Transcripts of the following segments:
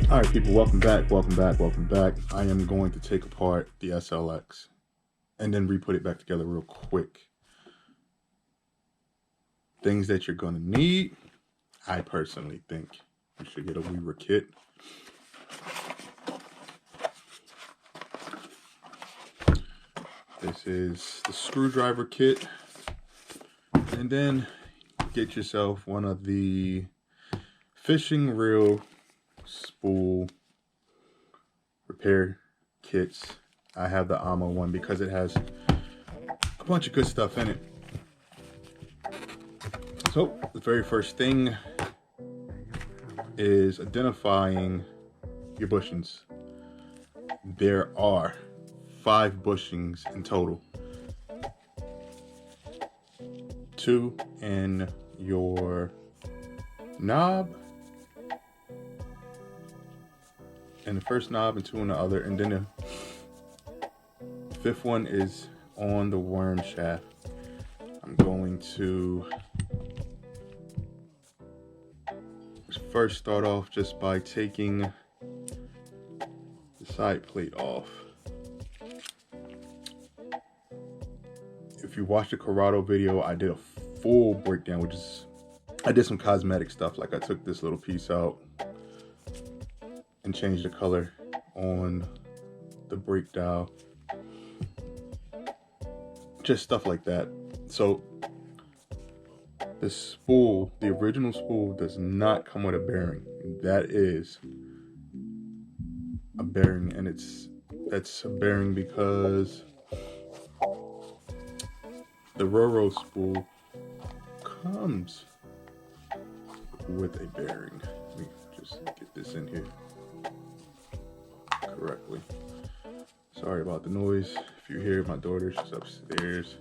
All right, people, welcome back. I am going to take apart the SLX and then re-put it back together real quick. Things that you're going to need. I personally think you should get a Weaver kit. This is the screwdriver kit. And then get yourself one of the fishing reel spool repair kits. I have the Ammo one because it has a bunch of good stuff in it. So the very first thing is identifying your bushings. There are 5 bushings in total. 2 in your knob, and the first knob, and 2 in the other, and then the 5th one is on the worm shaft. I'm going to first start off just by taking the side plate off. If you watched the Curado video, I did a full breakdown, which is, I did some cosmetic stuff. Like I took this little piece out and changed the color on the brake dial. Just stuff like that. So the spool, the original spool, does not come with a bearing. That is a bearing, and that's a bearing because the Roro spool comes with a bearing. Let me just get this in here correctly. Sorry about the noise. If you hear my daughter, she's upstairs.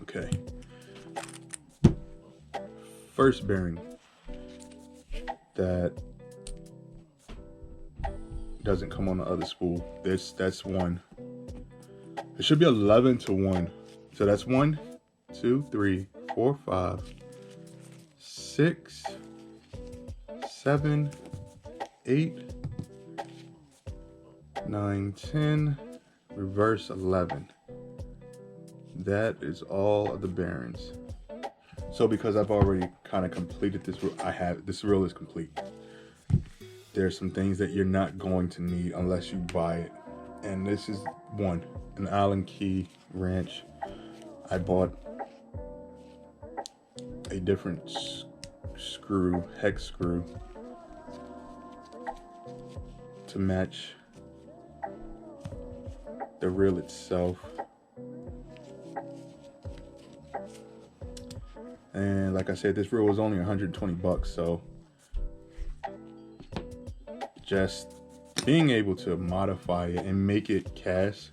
Okay. First bearing that doesn't come on the other spool. That's 1. It should be 11 to 1. So that's 1, 2, 3, 4, 5, 6, 7, 8, 9, 10, reverse 11. That is all of the bearings. So because I've already kind of completed this, this reel is complete. There's some things that you're not going to need unless you buy it. And this is one, an Allen key wrench. I bought a different screw, hex screw, to match the reel itself. And like I said, this reel was only 120 bucks, so just being able to modify it and make it cast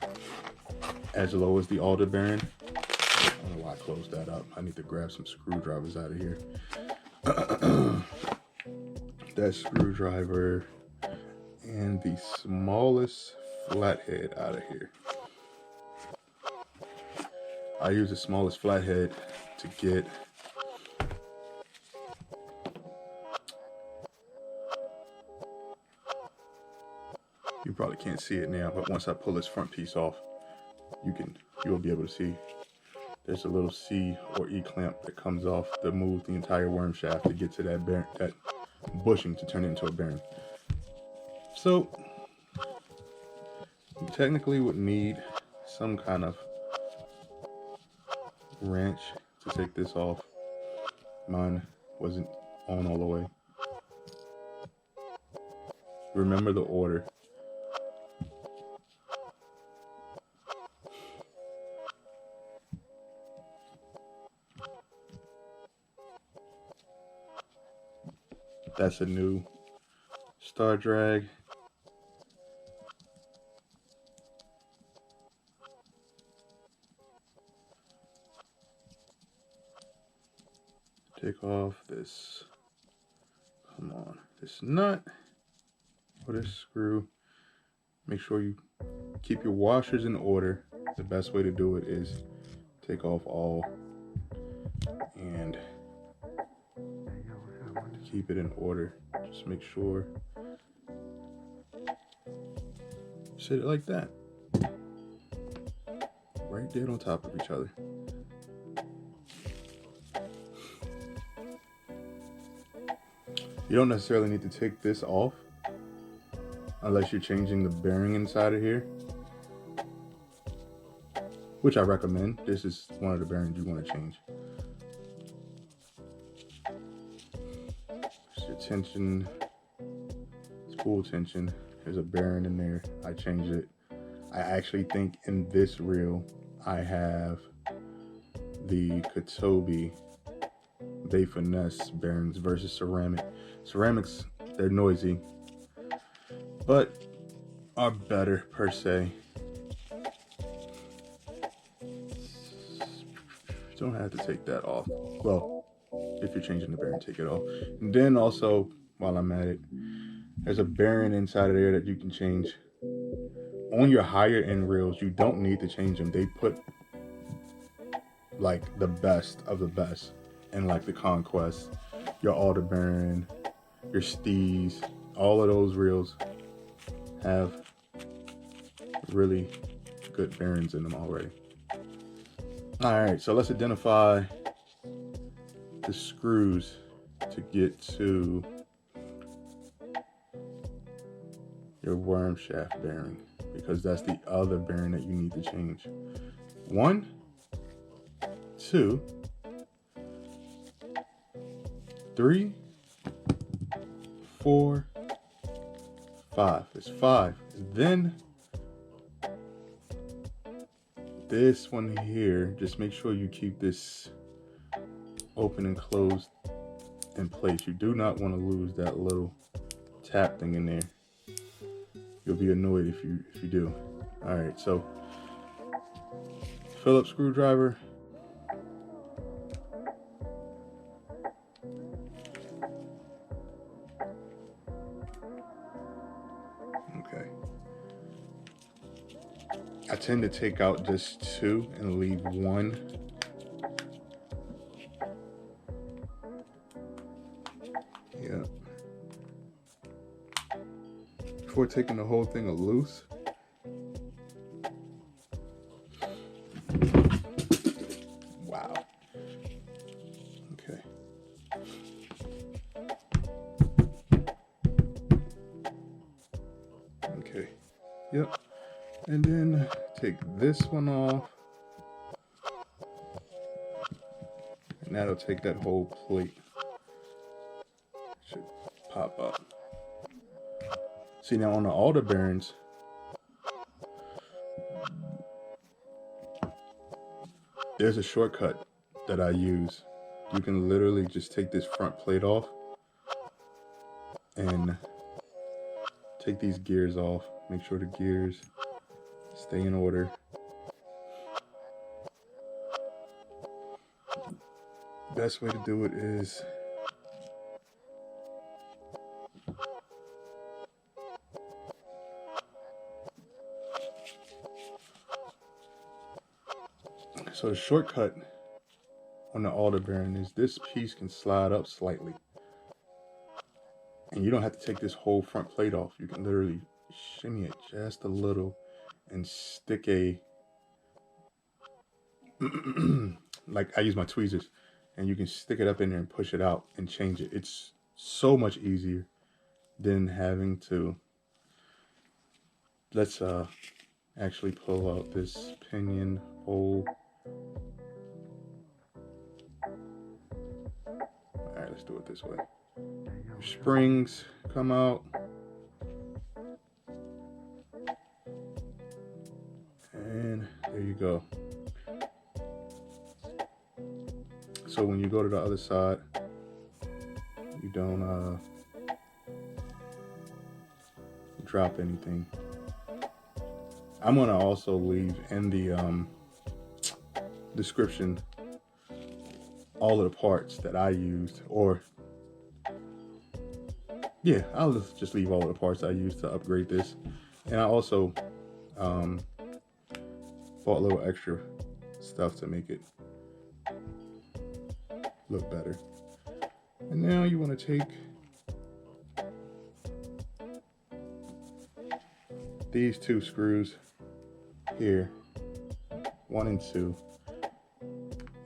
as low as the Aldebaran. I don't know why I closed that up. I need to grab some screwdrivers out of here. That screwdriver and the smallest flathead out of here. I use the smallest flathead to get you probably can't see it now, but once I pull this front piece off, you'll be able to see there's a little C or E clamp that comes off to move the entire worm shaft to get to that bushing to turn it into a bearing. So you technically would need some kind of wrench to take this off. Mine wasn't on all the way. Remember the order. That's a new star drag. Take off this, come on, this nut or this screw. Make sure you keep your washers in order. The best way to do it is take off all and keep it in order. Just make sure. Sit it like that. Right there on top of each other. You don't necessarily need to take this off unless you're changing the bearing inside of here, which I recommend. This is one of the bearings you want to change. It's your tension, spool tension. There's a bearing in there. I changed it. I actually think in this reel I have the Kotobi Bay Finesse bearings versus ceramic. Ceramics, they're noisy, but are better per se. You don't have to take that off. Well, if you're changing the bearing, take it off. And then also, while I'm at it, there's a bearing inside of there that you can change. On your higher end reels, you don't need to change them. They put like the best of the best in like the Conquest, your Aldebaran, your Steez, all of those reels have really good bearings in them already. All right, so let's identify the screws to get to your worm shaft bearing, because that's the other bearing that you need to change. 1, 2, 3, 4, 5. It's 5. And then this one here, just make sure you keep this open and closed in place. You do not want to lose that little tap thing in there. You'll be annoyed if you do. All right, so Phillips screwdriver. Okay. I tend to take out just 2 and leave 1. Yeah. Before taking the whole thing loose. Wow. Okay. Okay. Yep. And then take this one off. And that'll take that whole plate. Should pop up. See, now on the Aldebarans, there's a shortcut that I use. You can literally just take this front plate off and take these gears off. Make sure the gears stay in order. Best way to do it is so the shortcut on the Aldebaran is this piece can slide up slightly. And you don't have to take this whole front plate off. You can literally shimmy it just a little and stick a, like I use my tweezers, and you can stick it up in there and push it out and change it. It's so much easier than having to, let's actually pull out this pinion hole. All right, let's do it this way. Springs come out. And there you go. So when you go to the other side, you don't drop anything. I'm gonna also leave in the description all of the parts that I used, or yeah, I'll just leave all of the parts I used to upgrade this. And I also bought a little extra stuff to make it look better. And now you want to take these two screws here, 1 and 2,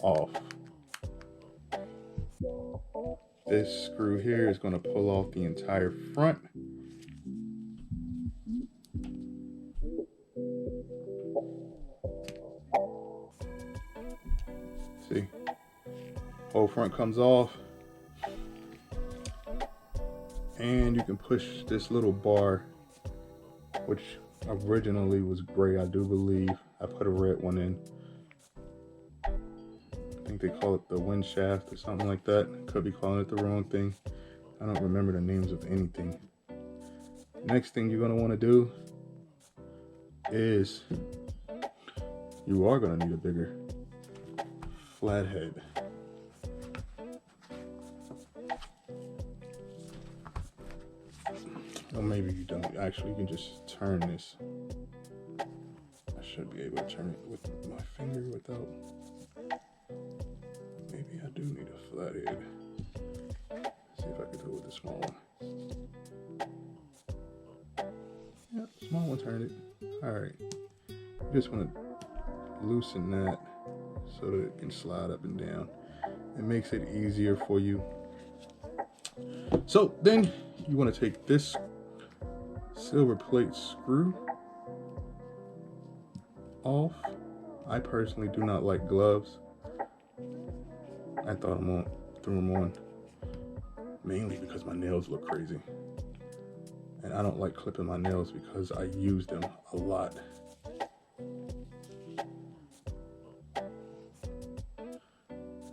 off. This screw here is going to pull off the entire front. See, whole front comes off. And you can push this little bar, which originally was gray, I do believe. I put a red one in. I think they call it the wind shaft or something like that. Could be calling it the wrong thing. I don't remember the names of anything. Next thing you're going to want to do is you are going to need a bigger flathead. Or maybe you don't. Actually, you can just turn this. I should be able to turn it with my finger without. Maybe I do need a flathead. See if I can do it with the small one. Yep, small one turned it. Alright. You just want to loosen that so that it can slide up and down. It makes it easier for you. So then you want to take this silver plate screw off. I personally do not like gloves. I thought threw them on mainly because my nails look crazy. And I don't like clipping my nails because I use them a lot.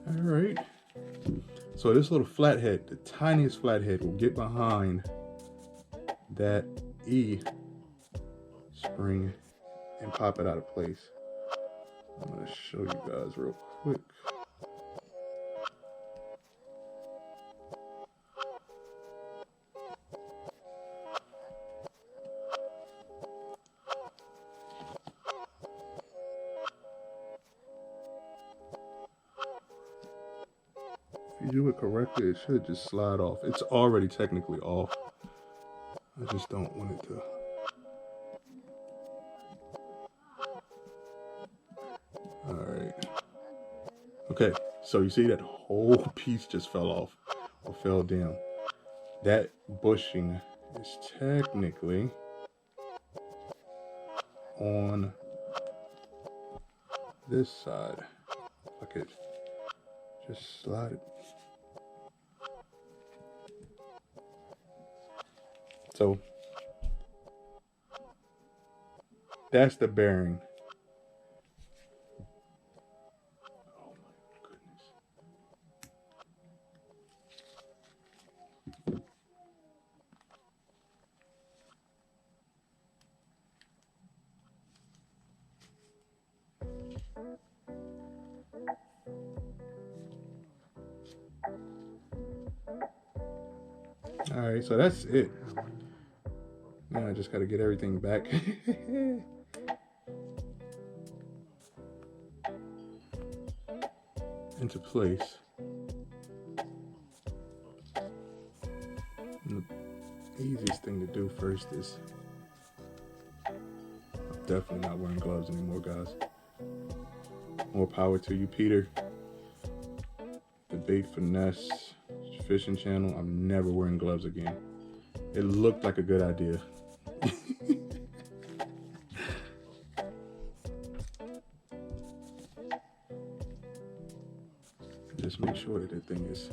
Alright. So this little flathead, the tiniest flathead, will get behind that E spring and pop it out of place. I'm going to show you guys real quick. If you do it correctly, it should just slide off. It's already technically off. I just don't want it to. Alright. Okay, so you see that whole piece just fell off or fell down. That bushing is technically on this side. If I could just slide it. So that's the bearing. Oh my goodness. All right, so that's it. Now I just got to get everything back into place. And the easiest thing to do first is, I'm definitely not wearing gloves anymore, guys. More power to you, Peter. The Bait Finesse fishing channel. I'm never wearing gloves again. It looked like a good idea. Just make sure that the thing is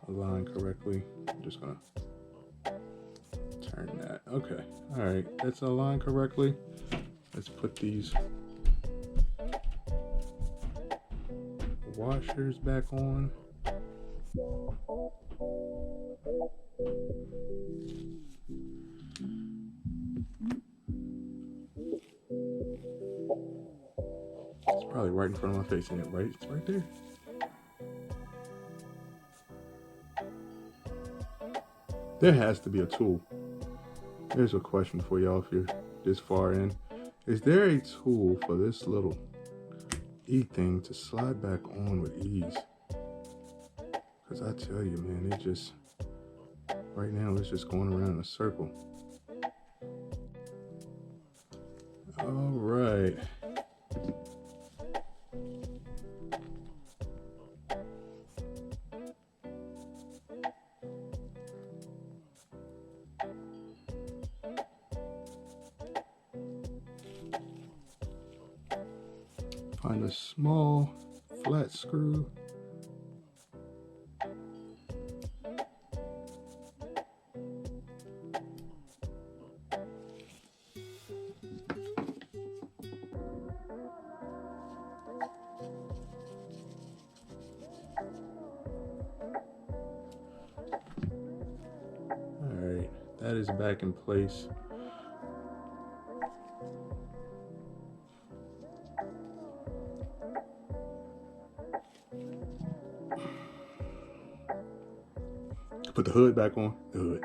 aligned correctly. I'm just gonna turn that. Okay, all right, that's aligned correctly. Let's put these washers back on. It's probably right in front of my face, isn't it? Right? It's right there. There has to be a tool. Here's a question for y'all if you're this far in. Is there a tool for this little E thing to slide back on with ease? Because I tell you, man, it just, right now it's just going around in a circle. All right. Find a small flat screw. Alright, that is back in place. Put the hood back on. The hood.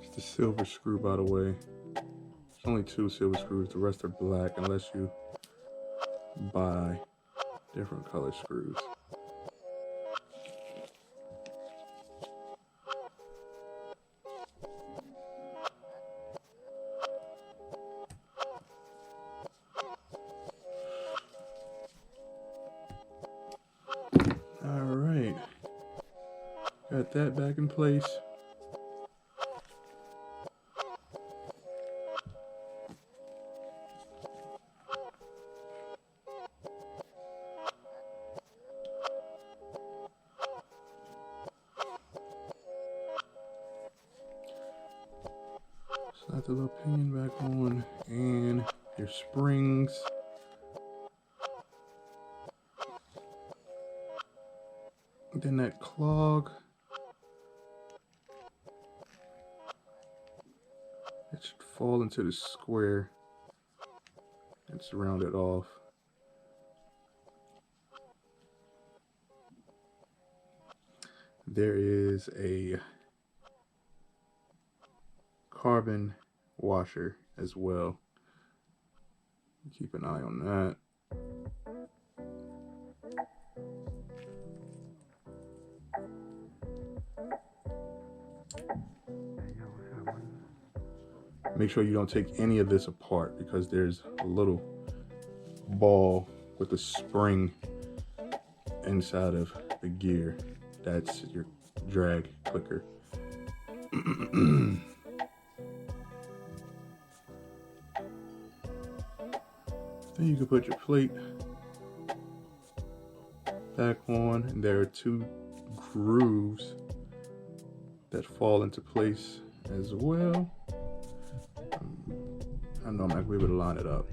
It's the silver screw, by the way. There's only 2 silver screws. The rest are black unless you buy different color screws. Alright, got that back in place. Slide the little pinion back on, and your springs. Then that clog, it should fall into the square and round it off. There is a carbon washer as well. Keep an eye on that. Make sure you don't take any of this apart because there's a little ball with a spring inside of the gear. That's your drag clicker. Then you can put your plate back on, and there are 2 grooves that fall into place as well. I know I'm not going to be able to line it up.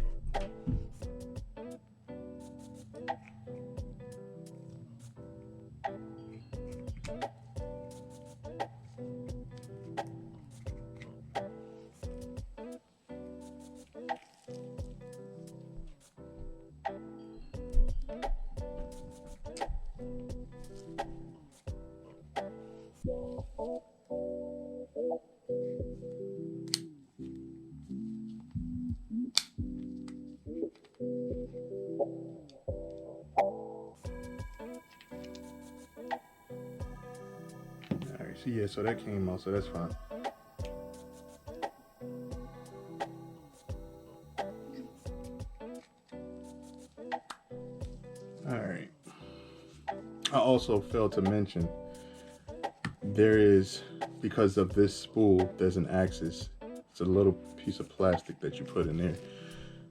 So yeah, so that came out, so that's fine. All right. I also failed to mention there is, because of this spool, there's an axis. It's a little piece of plastic that you put in there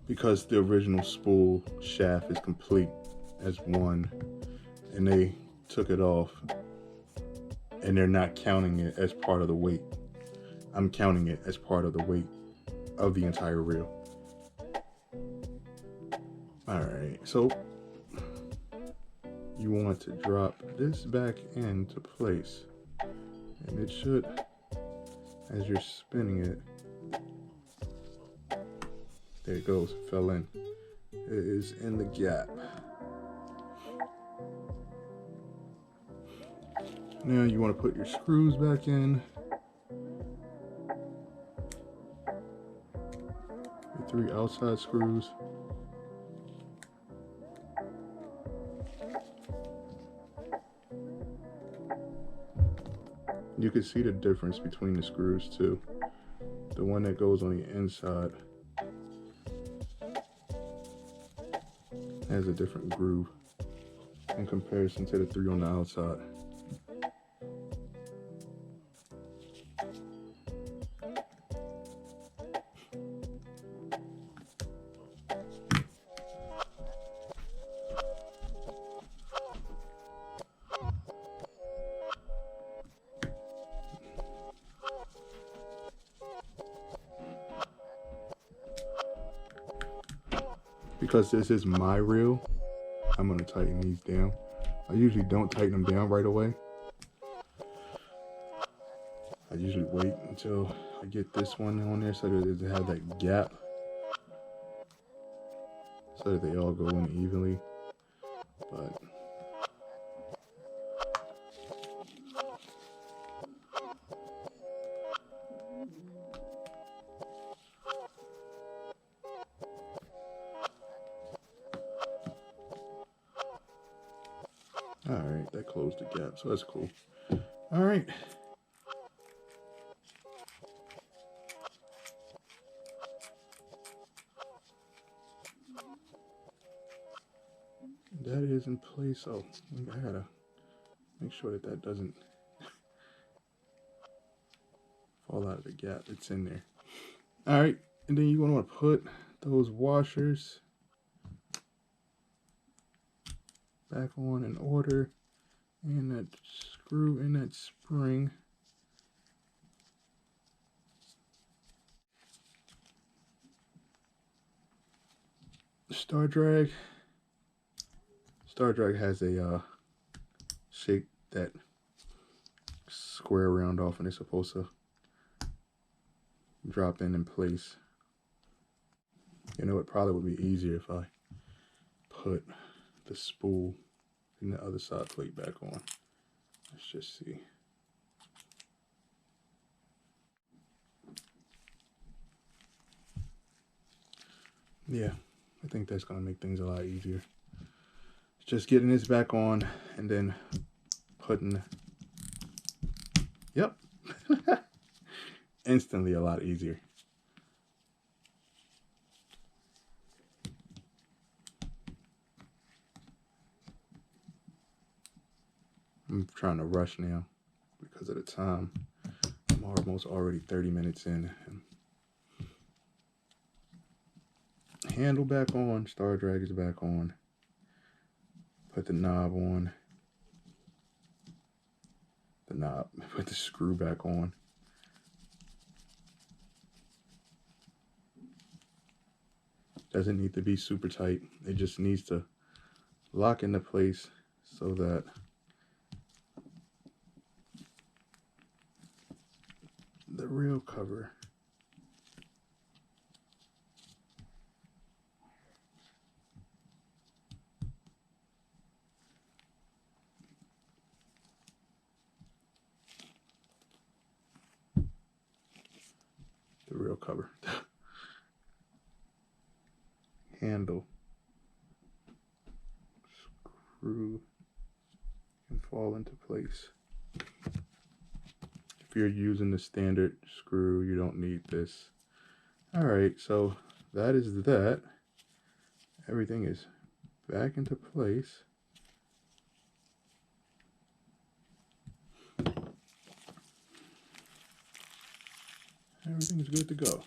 because the original spool shaft is complete as one, and they took it off. And they're not counting it as part of the weight. I'm counting it as part of the weight of the entire reel. All right, so you want to drop this back into place. And it should, as you're spinning it, there it goes, it fell in. It is in the gap. Now you want to put your screws back in. Your 3 outside screws. You can see the difference between the screws too. The one that goes on the inside has a different groove in comparison to the 3 on the outside. Because this is my reel, I'm going to tighten these down. I usually don't tighten them down right away. I usually wait until I get this one on there so that it has that gap, so that they all go in evenly. But alright, that closed the gap, so that's cool. Alright. That is in place. Oh, I gotta make sure that that doesn't fall out of the gap. It's in there. Alright, and then you're gonna want to put those washers back on in order, and that screw in that spring. Star Drag has a shape that square round off, and it's supposed to drop in place. You know, it probably would be easier if I put the spool and the other side plate back on. Let's just see. Yeah, I think that's gonna make things a lot easier. Just getting this back on and then putting, yep, instantly a lot easier. I'm trying to rush now because of the time. I'm almost already 30 minutes in. Handle back on, Star Drag is back on. Put the knob on. The knob, put the screw back on. Doesn't need to be super tight. It just needs to lock into place so that the reel cover handle screw can fall into place. If you're using the standard screw, you don't need this. All right, so that is that. Everything is back into place. Everything is good to go.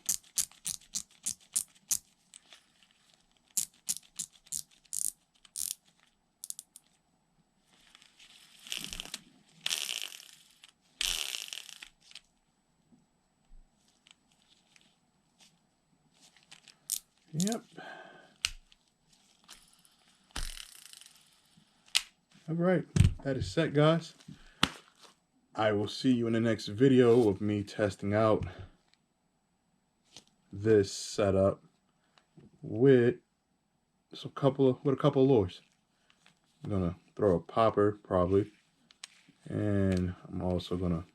Yep. All right, that is set, guys. I will see you in the next video of me testing out this setup with a couple of lures. I'm gonna throw a popper probably, And I'm also gonna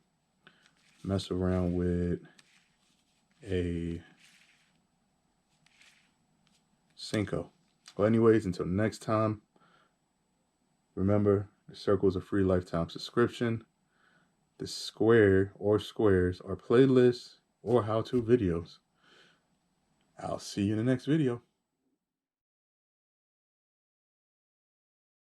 mess around with a Cinco. Well, anyways, until next time, remember, the circle is a free lifetime subscription. The square or squares are playlists or how-to videos. I'll see you in the next video.